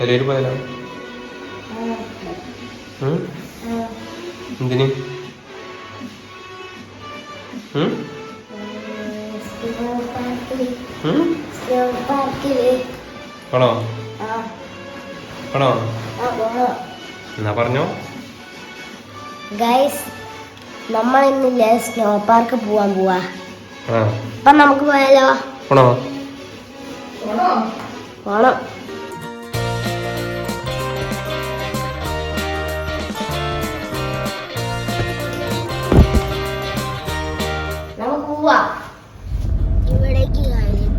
എലയിൽ പോയാലോ? എന്തിന്? ആണോ ആണോ എന്നാ പറഞ്ഞോ. ഗൈസ്, നമ്മൾ ഇന്നില്ലേ സ്നോ പാർക്ക് പോവാൻ പോവാ. അപ്പൊ നമുക്ക് പോയാലോ? പോണോ? പോണം. നമുക്ക് പോവാ. ഇവിടേക്ക്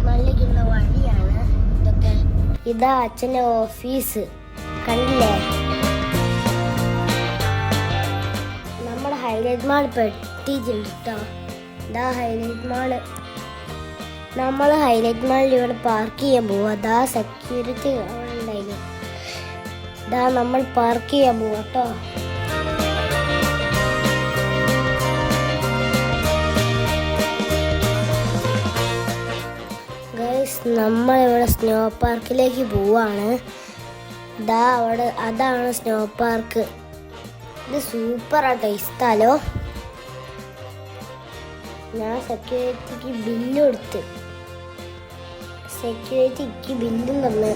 മല്ലിക്കുള്ള വഴിയാണ് ഇതൊക്കെ. ഇതാ അച്ഛൻ്റെ ഓഫീസ്, കണ്ടില്ലേ? നമ്മുടെ ഹൈലൈറ്റ് മാൾ ഇപ്പൊ എത്തിയിട്ടുണ്ട് കേട്ടോ. ഇതാ ഹൈലൈറ്റ് മാള്. നമ്മൾ ഹൈലൈറ്റ് മാളിൽ ഇവിടെ പാർക്ക് ചെയ്യാൻ പോവാ. അതാ സെക്യൂരിറ്റി അവിടെ ഉണ്ടായിരുന്നു. ഇതാ നമ്മൾ പാർക്ക് ചെയ്യാൻ പോവാ കേട്ടോ. ഗൈസ്, നമ്മളിവിടെ സ്നോ പാർക്കിലേക്ക് പോവാണ്. ഇതാ അവിടെ, അതാണ് സ്നോ പാർക്ക്. ഇത് സൂപ്പറാട്ടോ ഈ സ്ഥലോ. ഞാൻ സെക്യൂരിറ്റിക്ക് ബില്ല് കൊടുത്ത്, സെക്യൂരിറ്റിക്ക് ബില്ലും തന്ന്.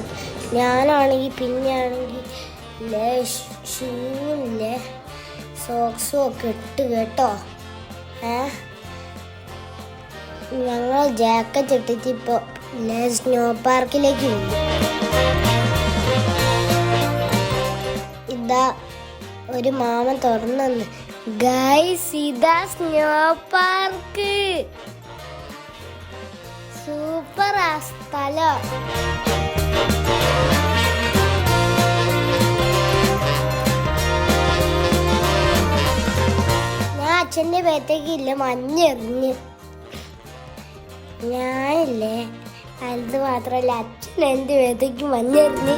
ഞാനാണെങ്കിൽ പിന്നെയാണെങ്കിൽ ഷൂവില്ലേ സോക്സും ഒക്കെ ഇട്ട് കേട്ടോ. ഞങ്ങൾ ജാക്കറ്റ് ഇട്ടിട്ട് ഇപ്പോൾ സ്നോ പാർക്കിലേക്ക് പോകും. ഇതാ ഒരു മാമൻ തുറന്നു. ഗൈസ്, ഇതാ സ്നോ പാർക്ക്. സൂപ്പർ ആ സ്ഥലം. ഞാൻ അച്ഛൻ്റെ പേത്തേക്ക് ഇല്ല മഞ്ഞെറിഞ്ഞ്. ഞാനില്ലേ അത് മാത്രമല്ല, അച്ഛൻ എൻ്റെ പേത്തേക്ക് മഞ്ഞെറിഞ്ഞ്.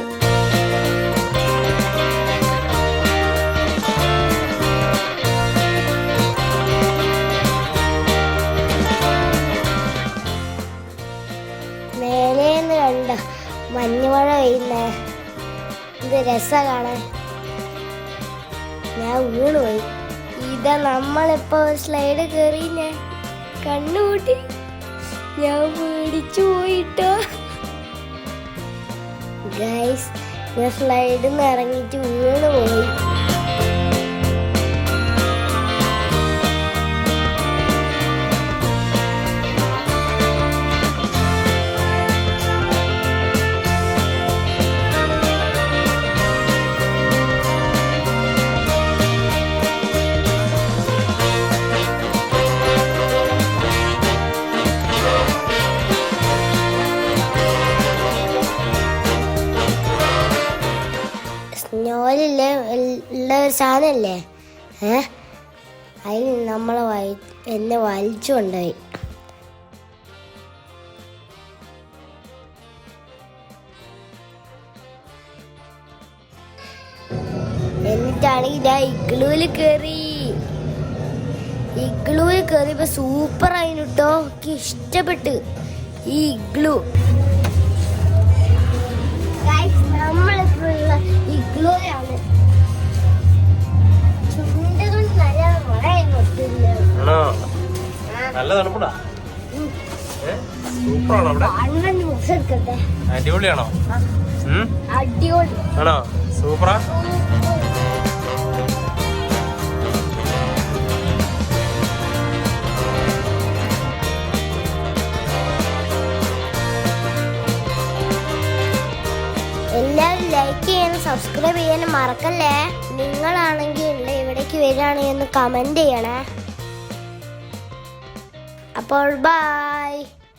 മേലേന്ന് കണ്ട മഞ്ഞുമഴ പെയ്യുന്ന ഇത് രസം കാണാൻ. ഞാൻ വീണുപോയി. ഇതാ നമ്മളിപ്പോ സ്ലൈഡ് കയറി. ഞാൻ കണ്ണുകൂട്ടി, ഞാൻ പേടിച്ചു പോയിട്ടോ. ഗൈസ്, ഞാൻ സ്ലൈഡിൽ നിന്ന് ഇറങ്ങിയിട്ട് വീണ് പോയി. സ്നോയിലെ ഉള്ള ഒരു സാധനല്ലേ, അതിൽ എന്നെ വലിച്ചു കൊണ്ടുപോയി. എന്നിട്ടാണെങ്കിൽ ഞാൻ ഇഗ്ലൂല് കയറിയപ്പോ സൂപ്പർ ആയിരുന്നു കേട്ടോ. എനിക്ക് ഇഷ്ടപ്പെട്ട് ഈ ഇഗ്ലൂ. നമ്മളിപ്പോഴുള്ള ഇഗ്ലൂയാണ്. ചുണ്ടുകൾ നല്ല തണുപ്പുണ്ടാ. സൂപ്പറാണോ അവിടെ? അടിപൊളിയാണോ? അടിപൊളി ആണോ? സൂപ്പറാ. എല്ലാവരും ലൈക്ക് ചെയ്യാനും സബ്സ്ക്രൈബ് ചെയ്യാനും മറക്കല്ലേ. നിങ്ങളാണെങ്കിൽ ഇവിടേക്ക് വരികയാണെങ്കിൽ ഒന്ന് കമന്റ് ചെയ്യണേ. അപ്പോൾ ബൈ.